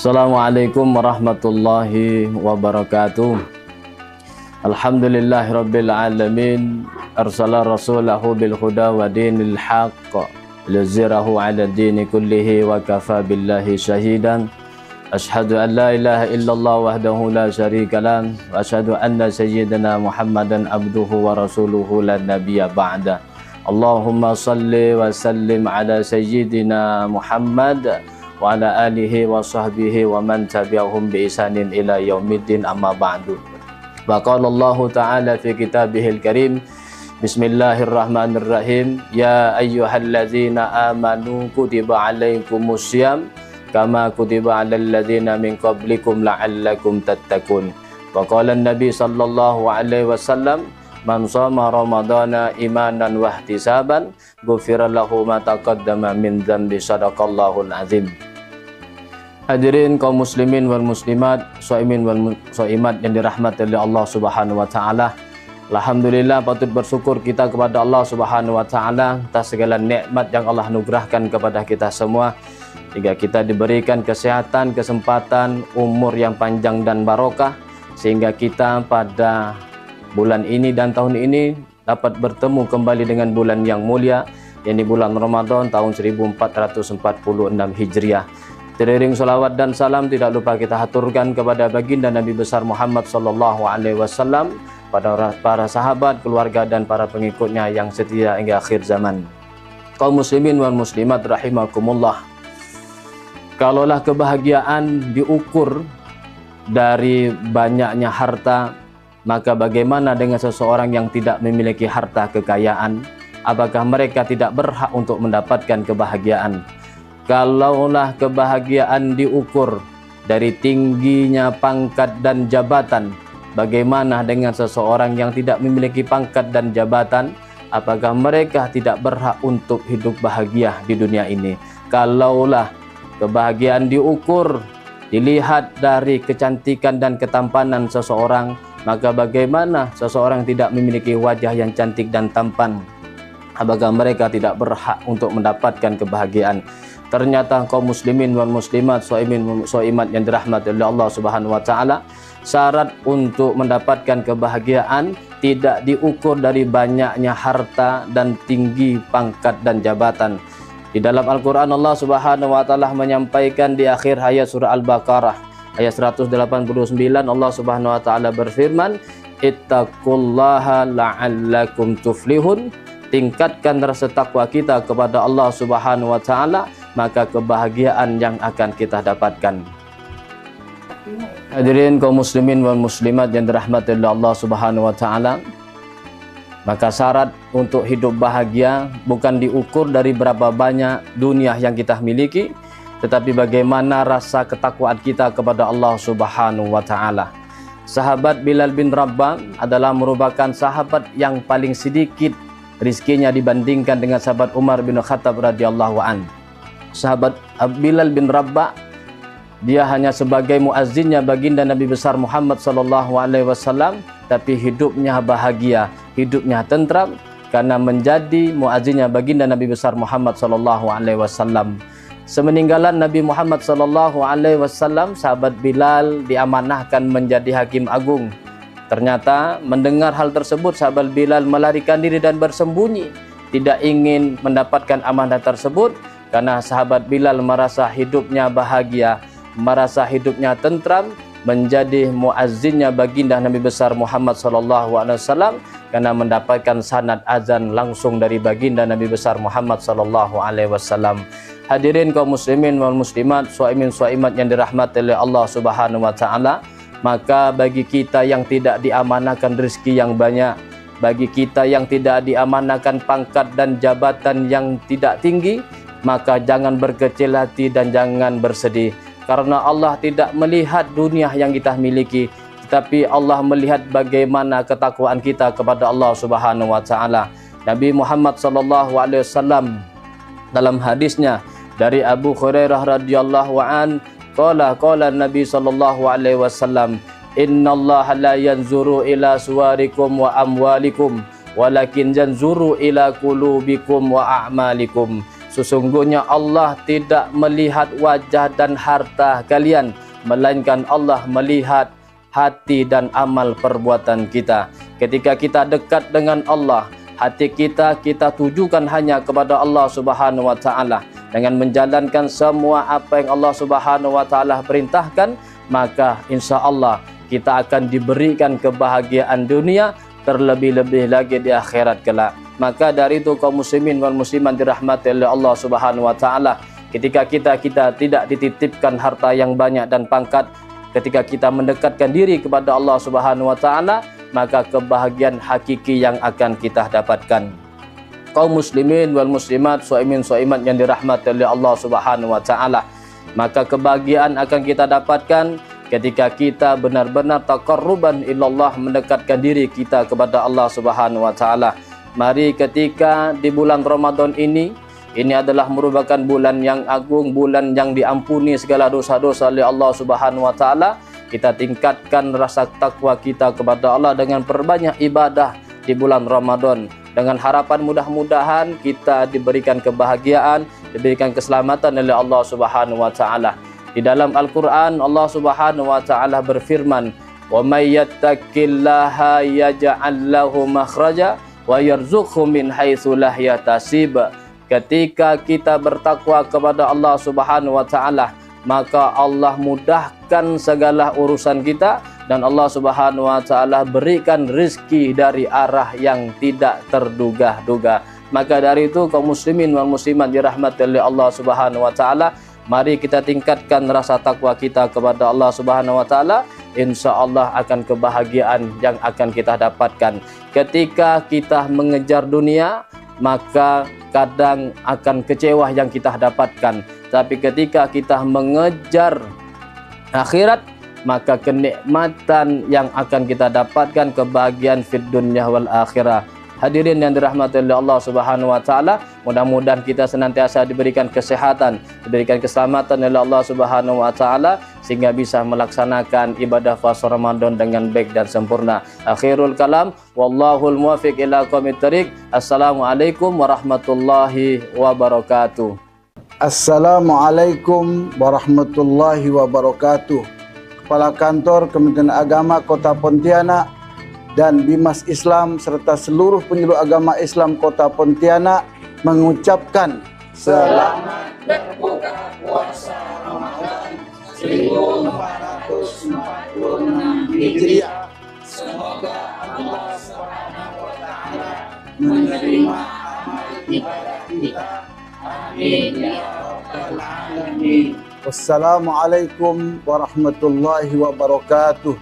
Assalamualaikum warahmatullahi wabarakatuh. Alhamdulillahi rabbil alamin. Arsala rasulahu bil huda wa dinil haqq liyuzhirahu ala dini kullihi wa kafa billahi syahidan. Ashhadu an la ilaha illallah wahdahu la syarika lah wa ashhadu anna sayyidina Muhammadan abduhu wa rasuluhu la nabiyya ba'da. Allahumma salli wa sallim ala sayyidina Muhammad wa ala alihi wa sahbihi wa man tabi'ahum bi ihsanin ila yaumiddin, amma ba'du. Wa qala Allah ta'ala fi kitabihil karim, bismillahirrahmanirrahim, ya ayyuhalladzina amanu kutiba alaikumussyam kama kutiba alal ladzina min qablikum la'allakum tattaqun. Wa qala an-nabi sallallahu alaihi wasallam, man shoma ramadhana imanan wa ihtisaban ghufira lahu ma taqaddama min dzambi, sadaqallahul azim. Hadirin kaum muslimin wal muslimat, shaimin wal shaimat yang dirahmati oleh Allah Subhanahu wa taala. Alhamdulillah, patut bersyukur kita kepada Allah Subhanahu wa taala atas segala nikmat yang Allah anugerahkan kepada kita semua, hingga kita diberikan kesehatan, kesempatan, umur yang panjang dan barokah, sehingga kita pada bulan ini dan tahun ini dapat bertemu kembali dengan bulan yang mulia, yakni bulan Ramadan tahun 1446 Hijriah. Teriring salawat dan salam tidak lupa kita haturkan kepada baginda Nabi besar Muhammad sallallahu alaihi wasallam, pada para sahabat, keluarga dan para pengikutnya yang setia hingga akhir zaman. Kaum muslimin wal muslimat rahimakumullah. Kalaulah kebahagiaan diukur dari banyaknya harta, maka bagaimana dengan seseorang yang tidak memiliki harta kekayaan? Apakah mereka tidak berhak untuk mendapatkan kebahagiaan? Kalaulah kebahagiaan diukur dari tingginya pangkat dan jabatan, bagaimana dengan seseorang yang tidak memiliki pangkat dan jabatan? Apakah mereka tidak berhak untuk hidup bahagia di dunia ini? Kalaulah kebahagiaan diukur, dilihat dari kecantikan dan ketampanan seseorang, maka bagaimana seseorang tidak memiliki wajah yang cantik dan tampan? Apakah mereka tidak berhak untuk mendapatkan kebahagiaan? Ternyata kaum muslimin wal muslimat, shaimin shaimat yang dirahmati oleh Allah Subhanahu wa taala, syarat untuk mendapatkan kebahagiaan tidak diukur dari banyaknya harta dan tinggi pangkat dan jabatan. Di dalam Al-Qur'an Allah Subhanahu wa taala menyampaikan di akhir ayat surah Al-Baqarah ayat 189, Allah Subhanahu wa taala berfirman, ittaqullaha la'allakum tuflihun. Tingkatkan rasa takwa kita kepada Allah Subhanahu wa taala, maka kebahagiaan yang akan kita dapatkan. Hadirin kaum muslimin wal muslimat yang dirahmati oleh Allah Subhanahu wa taala, maka syarat untuk hidup bahagia bukan diukur dari berapa banyak dunia yang kita miliki, tetapi bagaimana rasa ketakwaan kita kepada Allah Subhanahu wa taala. Sahabat Bilal bin Rabah adalah merupakan sahabat yang paling sedikit rizkinya dibandingkan dengan sahabat Umar bin Khattab radhiyallahu an. Sahabat Bilal bin Rabah, dia hanya sebagai muazzinnya baginda Nabi besar Muhammad sallallahu alaihi wasallam, tapi hidupnya bahagia, hidupnya tentram karena menjadi muazzinnya baginda Nabi besar Muhammad sallallahu alaihi wasallam. Semeninggalan Nabi Muhammad sallallahu alaihi wasallam, sahabat Bilal diamanahkan menjadi hakim agung. Ternyata mendengar hal tersebut, sahabat Bilal melarikan diri dan bersembunyi, tidak ingin mendapatkan amanah tersebut, karena sahabat Bilal merasa hidupnya bahagia, merasa hidupnya tentram, menjadi muazzinnya baginda Nabi besar Muhammad SAW, karena mendapatkan sanad azan langsung dari baginda Nabi besar Muhammad SAW. Hadirin kaum muslimin wal muslimat, shaimin shaimat yang dirahmati oleh Allah Subhanahu wa taala, maka bagi kita yang tidak diamanahkan rezeki yang banyak, bagi kita yang tidak diamanahkan pangkat dan jabatan yang tidak tinggi, maka jangan berkecil hati dan jangan bersedih, karena Allah tidak melihat dunia yang kita miliki, tetapi Allah melihat bagaimana ketakwaan kita kepada Allah Subhanahu wa taala. Nabi Muhammad sallallahu alaihi wasallam dalam hadisnya dari Abu Hurairah radhiyallahu an, qala Nabi sallallahu alaihi wasallam, innallaha la yanzuru ila suwarikum wa amwalikum walakin yanzuru ila qulubikum wa a'malikum. Sesungguhnya Allah tidak melihat wajah dan harta kalian, melainkan Allah melihat hati dan amal perbuatan kita. Ketika kita dekat dengan Allah, hati kita tujukan hanya kepada Allah Subhanahu wa taala dengan menjalankan semua apa yang Allah Subhanahu wa taala perintahkan, maka insya-Allah kita akan diberikan kebahagiaan dunia, terlebih-lebih lagi di akhirat kelak. Maka dari itu kaum muslimin wal muslimat dirahmati oleh Allah Subhanahu wa taala, ketika kita tidak dititipkan harta yang banyak dan pangkat, ketika kita mendekatkan diri kepada Allah Subhanahu wa taala, maka kebahagiaan hakiki yang akan kita dapatkan. Kaum muslimin wal muslimat, shaimin shaimat yang dirahmati oleh Allah Subhanahu wa taala, maka kebahagiaan akan kita dapatkan ketika kita benar-benar taqarruban ilallah, mendekatkan diri kita kepada Allah Subhanahu wa taala. Mari ketika di bulan Ramadan ini adalah merupakan bulan yang agung, bulan yang diampuni segala dosa-dosa oleh Allah Subhanahu wa taala. Kita tingkatkan rasa takwa kita kepada Allah dengan perbanyak ibadah di bulan Ramadan, dengan harapan mudah-mudahan kita diberikan kebahagiaan, diberikan keselamatan oleh Allah Subhanahu wa taala. Di dalam Al-Qur'an Allah Subhanahu wa taala berfirman, "Wa may yattaqillaha yaj'al lahu makhraja wa yarzuqhu min haitsu la yahtasib." Ketika kita bertakwa kepada Allah Subhanahu wa taala, maka Allah mudahkan segala urusan kita dan Allah Subhanahu wa taala berikan rezeki dari arah yang tidak terduga-duga. Maka dari itu kaum muslimin wal muslimat dirahmati oleh Allah Subhanahu wa taala, mari kita tingkatkan rasa takwa kita kepada Allah Subhanahu wa taala. Insyaallah akan kebahagiaan yang akan kita dapatkan. Ketika kita mengejar dunia, maka kadang akan kecewa yang kita dapatkan. Tapi ketika kita mengejar akhirat, maka kenikmatan yang akan kita dapatkan, kebahagiaan fid dunya wal akhirah. Hadirin yang dirahmati oleh Allah Subhanahu wa taala, mudah-mudahan kita senantiasa diberikan kesehatan, diberikan keselamatan oleh Allah Subhanahu wa taala sehingga bisa melaksanakan ibadah puasa Ramadan dengan baik dan sempurna. Akhirul kalam, wallahul muwaffiq ila aqwamit thariq. Assalamualaikum warahmatullahi wabarakatuh. Assalamualaikum warahmatullahi wabarakatuh. Kepala Kantor Kementerian Agama Kota Pontianak dan Bimas Islam serta seluruh penyuluh agama Islam Kota Pontianak mengucapkan selamat berbuka puasa Ramadan 1446 Hijriah. Semoga Allah Subhanahu wa taala menerima amal ibadah kita. Amin ya rabbal alamin. Wassalamualaikum warahmatullahi wabarakatuh.